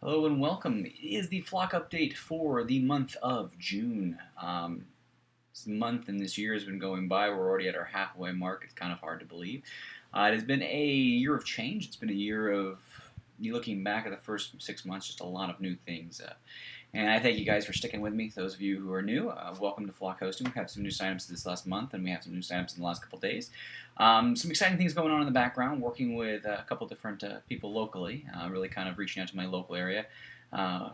Hello and welcome. It is the flock update for the month of June. This month and this year has been going by. We're already at our halfway mark. It's kind of hard to believe. It has been a year of change. It's been a year of you looking back at the first 6 months, just a lot of new things. And I thank you guys for sticking with me. Those of you who are new, welcome to Flock Hosting. We've had some new signups this last month, and we have some new signups in the last couple days. Some exciting things going on in the background, working with a couple different people locally, really kind of reaching out to my local area,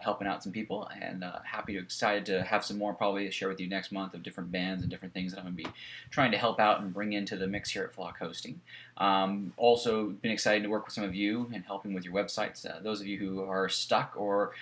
helping out some people, and excited to have some more probably to share with you next month of different bands and different things that I'm going to be trying to help out and bring into the mix here at Flock Hosting. Also been excited to work with some of you and helping with your websites. Those of you who are stuck or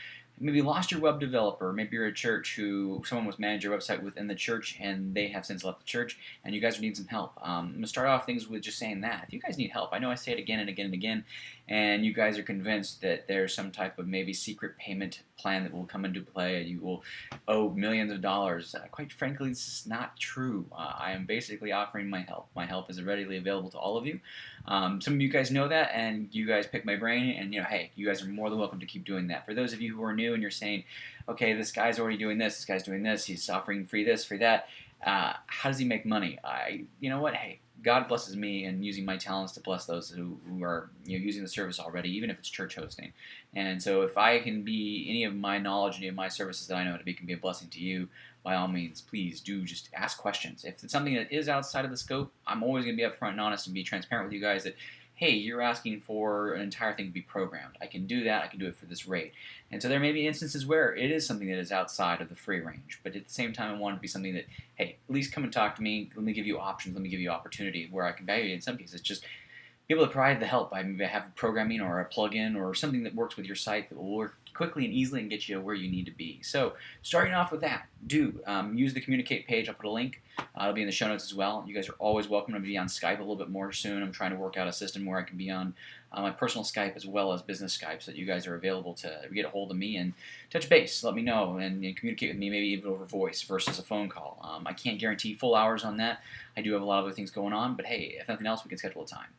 maybe lost your web developer, maybe you're a church who someone was managing your website within the church and they have since left the church and you guys need some help. I'm going to start off things with just saying that. If you guys need help, I know I say it again and again and again, and you guys are convinced that there's some type of maybe secret payment plan that will come into play and you will owe millions of dollars. Quite frankly, this is not true. I am basically offering my help. My help is readily available to all of you. Some of you guys know that, and you guys pick my brain, and hey, you guys are more than welcome to keep doing that. For those of you who are new and you're saying, okay, this guy's already doing this guy's doing this, he's offering free this, free that, how does he make money? You know what, hey, God blesses me in using my talents to bless those who are using the service already, even if it's church hosting. And so if I can be any of my knowledge, any of my services that I know to be can be a blessing to you, by all means, please do just ask questions. If it's something that is outside of the scope, I'm always going to be upfront and honest and be transparent with you guys that, hey, you're asking for an entire thing to be programmed. I can do that. I can do it for this rate. And so there may be instances where it is something that is outside of the free range. But at the same time, I want it to be something that, hey, at least come and talk to me. Let me give you options. Let me give you opportunity where I can value you in some cases. Just be able to provide the help. I maybe have programming or a plugin or something that works with your site that will work quickly and easily and get you where you need to be. So starting off with that, use the communicate page. I'll put a link. It'll be in the show notes as well. You guys are always welcome to be on Skype a little bit more soon. I'm trying to work out a system where I can be on my personal Skype as well as business Skype so that you guys are available to get a hold of me and touch base. Let me know and communicate with me, maybe even over voice versus a phone call. I can't guarantee full hours on that. I do have a lot of other things going on, but hey, if nothing else, we can schedule a time.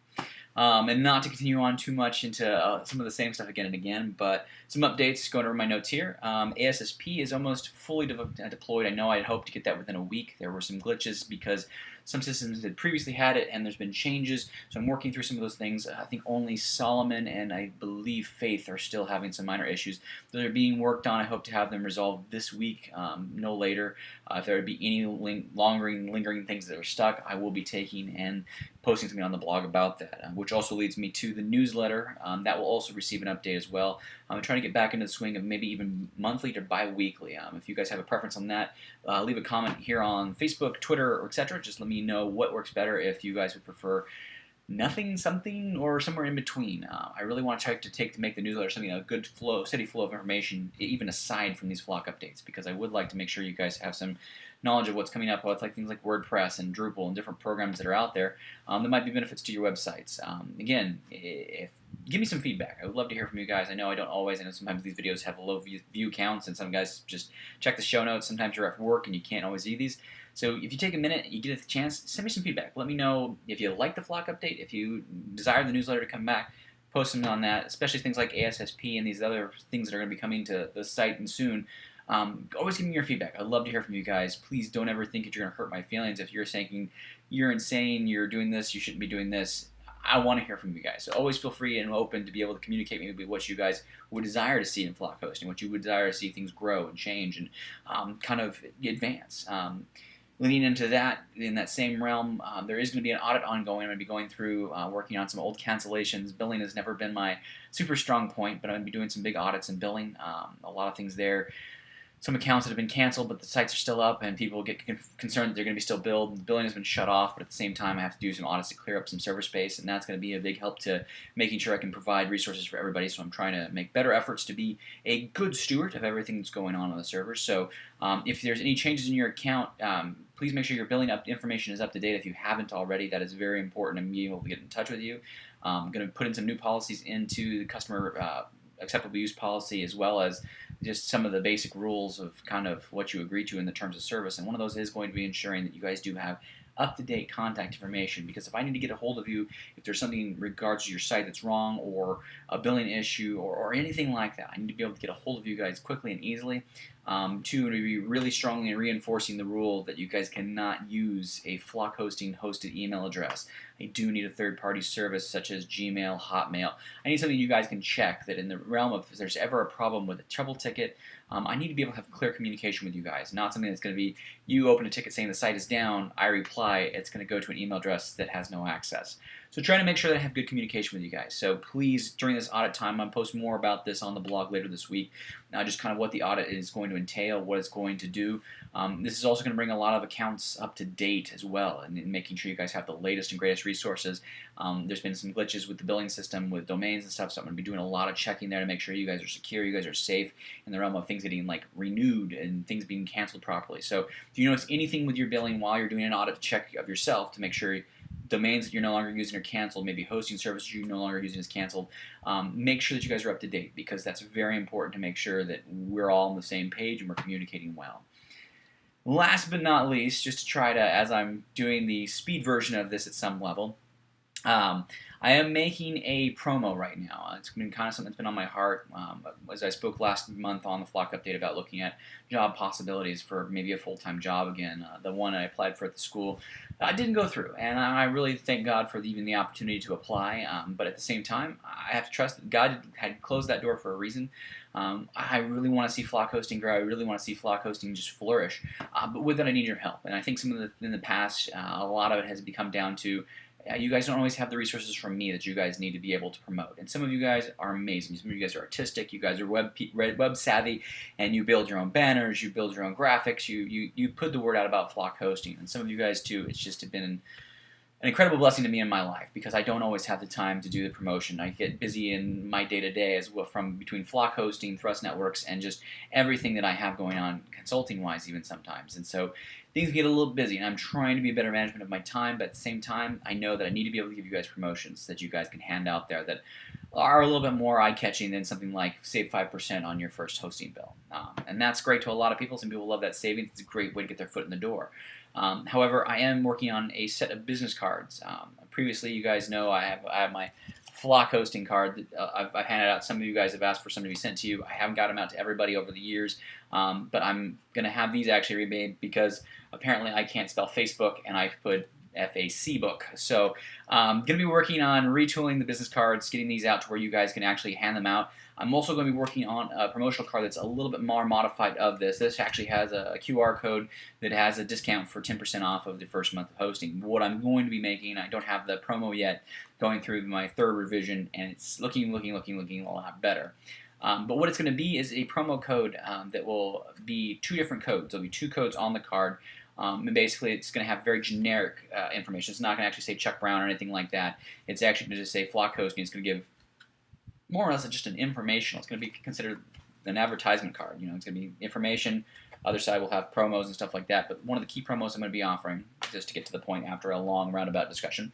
And not to continue on too much into some of the same stuff again and again, but some updates going over my notes here. ASSP is almost fully deployed. I know I had hoped to get that within a week. There were some glitches because some systems had previously had it, and there's been changes, so I'm working through some of those things. I think only Solomon and I believe Faith are still having some minor issues. Those are being worked on. I hope to have them resolved this week, no later. If there would be any lingering things that are stuck, I will be taking and posting something on the blog about that, which also leads me to the newsletter. That will also receive an update as well. I'm trying to get back into the swing of maybe even monthly or bi-weekly. If you guys have a preference on that, leave a comment here on Facebook, Twitter, or etc. Just let me know what works better if you guys would prefer nothing, something, or somewhere in between. I really want to try to make the newsletter something a good flow, steady flow of information, even aside from these flock updates, because I would like to make sure you guys have some knowledge of what's coming up with things like WordPress and Drupal and different programs that are out there that might be benefits to your websites. Again, give me some feedback. I would love to hear from you guys. I know sometimes these videos have low view counts, and some guys just check the show notes. Sometimes you're at work and you can't always see these. So if you take a minute, you get a chance, send me some feedback. Let me know if you like the flock update, if you desire the newsletter to come back, post them on that, especially things like ASSP and these other things that are going to be coming to the site and soon. Always give me your feedback. I'd love to hear from you guys. Please don't ever think that you're going to hurt my feelings. If you're saying you're insane, you're doing this, you shouldn't be doing this, I want to hear from you guys. So always feel free and open to be able to communicate maybe what you guys would desire to see in flock hosting, what you would desire to see things grow and change and kind of advance. Leaning into that, in that same realm, there is going to be an audit ongoing. I'm going to be going through, working on some old cancellations. Billing has never been my super strong point, but I'm going to be doing some big audits in billing. A lot of things there. Some accounts that have been canceled, but the sites are still up, and people get concerned that they're going to be still billed. The billing has been shut off, but at the same time, I have to do some audits to clear up some server space, and that's going to be a big help to making sure I can provide resources for everybody. So I'm trying to make better efforts to be a good steward of everything that's going on the server. So if there's any changes in your account, please make sure your billing information is up to date if you haven't already. That is very important in being able to get in touch with you. I'm going to put in some new policies into the customer acceptable use policy, as well as just some of the basic rules of kind of what you agree to in the terms of service. And one of those is going to be ensuring that you guys do have up-to-date contact information, because if I need to get a hold of you, if there's something in regards to your site that's wrong, or a billing issue, or anything like that, I need to be able to get a hold of you guys quickly and easily. Two, to be really strongly reinforcing the rule that you guys cannot use a Flock Hosting hosted email address. I do need a third-party service such as Gmail, Hotmail. I need something you guys can check, that in the realm of if there's ever a problem with a trouble ticket, I need to be able to have clear communication with you guys, not something that's going to be, you open a ticket saying the site is down, I reply, it's going to go to an email address that has no access. So trying to make sure that I have good communication with you guys. So please, during this audit time, I'll post more about this on the blog later this week, just kind of what the audit is going to entail, what it's going to do. This is also going to bring a lot of accounts up to date as well, and making sure you guys have the latest and greatest resources. There's been some glitches with the billing system, with domains and stuff, so I'm going to be doing a lot of checking there to make sure you guys are secure, you guys are safe in the realm of things getting like renewed and things being canceled properly. So if you notice anything with your billing while you're doing an audit check of yourself to make sure domains that you're no longer using are canceled, maybe hosting services you're no longer using is canceled, make sure that you guys are up to date, because that's very important to make sure that we're all on the same page and we're communicating well. Last but not least, just to try to, as I'm doing the speed version of this at some level, I am making a promo right now. It's been kind of something that's been on my heart. As I spoke last month on the Flock Update about looking at job possibilities for maybe a full-time job again. The one I applied for at the school didn't go through, and I really thank God for even the opportunity to apply. But at the same time, I have to trust that God had closed that door for a reason. I really want to see Flock Hosting grow. I really want to see Flock Hosting just flourish. But with that, I need your help. And I think some of in the past, a lot of it has become down to you guys don't always have the resources from me that you guys need to be able to promote. And some of you guys are amazing. Some of you guys are artistic. You guys are web savvy, and you build your own banners. You build your own graphics. You put the word out about Flock Hosting. And some of you guys too. It's just been an incredible blessing to me in my life, because I don't always have the time to do the promotion. I get busy in my day-to-day as well, from between Flock Hosting, Thrust Networks, and just everything that I have going on consulting-wise even sometimes. And so things get a little busy, and I'm trying to be a better management of my time, but at the same time, I know that I need to be able to give you guys promotions that you guys can hand out there that are a little bit more eye-catching than something like save 5% on your first hosting bill. And that's great to a lot of people. Some people love that savings. It's a great way to get their foot in the door. However, I am working on a set of business cards. Previously, you guys know I have my Flock Hosting card that I've handed out. Some of you guys have asked for some to be sent to you. I haven't got them out to everybody over the years, but I'm going to have these actually remade, because apparently I can't spell Facebook, and I put Facebook. So I'm going to be working on retooling the business cards, getting these out to where you guys can actually hand them out. I'm also going to be working on a promotional card that's a little bit more modified of this. This actually has a QR code that has a discount for 10% off of the first month of hosting. What I'm going to be making, I don't have the promo yet, going through my third revision, and it's looking a lot better. But what it's going to be is a promo code that will be two different codes. There'll be two codes on the card. And basically, it's going to have very generic information. It's not going to actually say Chuck Brown or anything like that. It's actually going to just say Flock Hosting. It's going to give more or less just an informational. It's going to be considered an advertisement card. You know, it's going to be information. Other side will have promos and stuff like that. But one of the key promos I'm going to be offering, just to get to the point after a long roundabout discussion,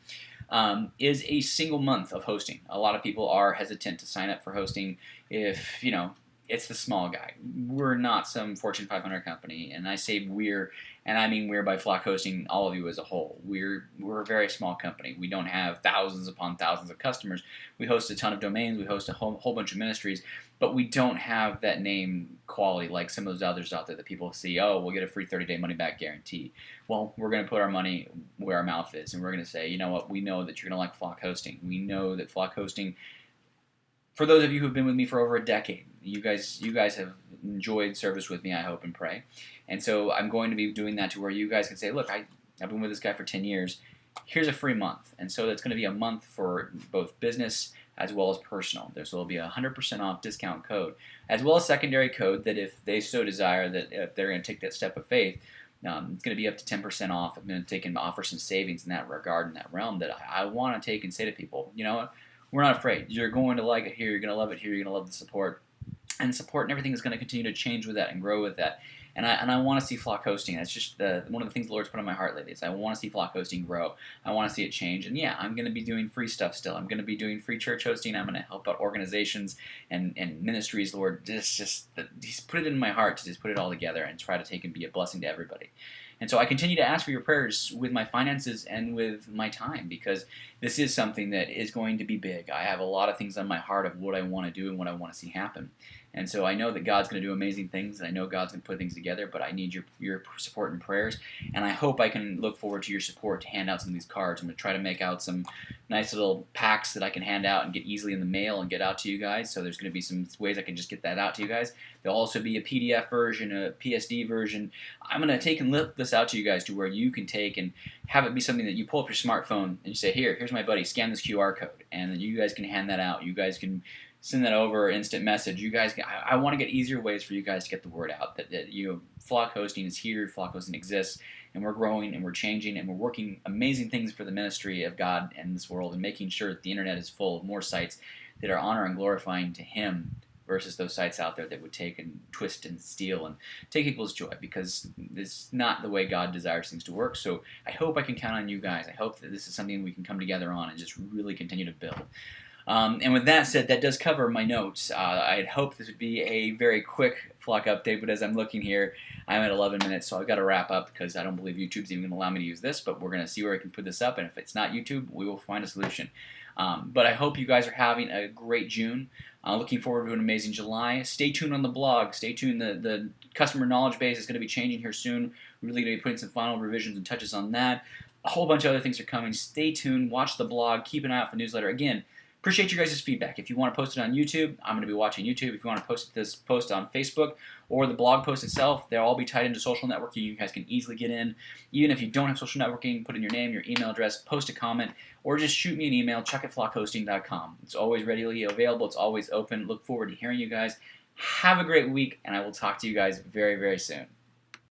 is a single month of hosting. A lot of people are hesitant to sign up for hosting if, you know, it's the small guy. We're not some Fortune 500 company, and I say we're, and I mean we're by Flock Hosting, all of you as a whole. We're a very small company. We don't have thousands upon thousands of customers. We host a ton of domains. We host a whole bunch of ministries, but we don't have that name quality like some of those others out there that people see, oh, we'll get a free 30-day money-back guarantee. Well, we're going to put our money where our mouth is, and we're going to say, you know what, we know that you're going to like Flock Hosting. We know that Flock Hosting, for those of you who've been with me for over a decade, you guys have enjoyed service with me, I hope and pray. And so I'm going to be doing that to where you guys can say, look, I've been with this guy for 10 years. Here's a free month. And so that's going to be a month for both business as well as personal. There will be a 100% off discount code, as well as secondary code that if they so desire, that if they're going to take that step of faith, it's going to be up to 10% off. I'm going to take and offer some savings in that regard, in that realm, that I want to take and say to people, you know what? We're not afraid. You're going to like it here. You're going to love it here. You're going to love the support. And support and everything is going to continue to change with that and grow with that. And I want to see Flock Hosting. That's just one of the things the Lord's put on my heart lately. Is I want to see Flock Hosting grow. I want to see it change. And yeah, I'm going to be doing free stuff still. I'm going to be doing free church hosting. I'm going to help out organizations and ministries. The Lord He's put it in my heart to just put it all together and try to take and be a blessing to everybody. And so I continue to ask for your prayers with my finances and with my time, because this is something that is going to be big. I have a lot of things on my heart of what I want to do and what I want to see happen. And so I know that God's going to do amazing things, and I know God's going to put things together, but I need your support and prayers. And I hope I can look forward to your support to hand out some of these cards. I'm going to try to make out some nice little packs that I can hand out and get easily in the mail and get out to you guys. So there's going to be some ways I can just get that out to you guys. There'll also be a PDF version, a PSD version. I'm going to take and lift this out to you guys to where you can take and have it be something that you pull up your smartphone and you say, here's my buddy, scan this QR code. And then you guys can hand that out. You guys can send that over, instant message. You guys, I want to get easier ways for you guys to get the word out that flock hosting is here, flock hosting exists, and we're growing and we're changing and we're working amazing things for the ministry of God in this world, and making sure that the internet is full of more sites that are honoring and glorifying to Him versus those sites out there that would take and twist and steal and take people's joy, because it's not the way God desires things to work. So I hope I can count on you guys. I hope that this is something we can come together on and just really continue to build. And with that said, that does cover my notes. I had hoped this would be a very quick flock update, but as I'm looking here, I'm at 11 minutes, so I've got to wrap up because I don't believe YouTube's even going to allow me to use this, but we're going to see where I can put this up, and if it's not YouTube, we will find a solution. But I hope you guys are having a great June. Looking forward to an amazing July. Stay tuned on the blog. Stay tuned. The customer knowledge base is going to be changing here soon. We're really going to be putting some final revisions and touches on that. A whole bunch of other things are coming. Stay tuned. Watch the blog. Keep an eye out for the newsletter. Again, appreciate you guys' feedback. If you want to post it on YouTube, I'm going to be watching YouTube. If you want to post this post on Facebook or the blog post itself, they'll all be tied into social networking. You guys can easily get in. Even if you don't have social networking, put in your name, your email address, post a comment, or just shoot me an email, chuck@flockhosting.com. It's always readily available. It's always open. Look forward to hearing you guys. Have a great week, and I will talk to you guys very, very soon.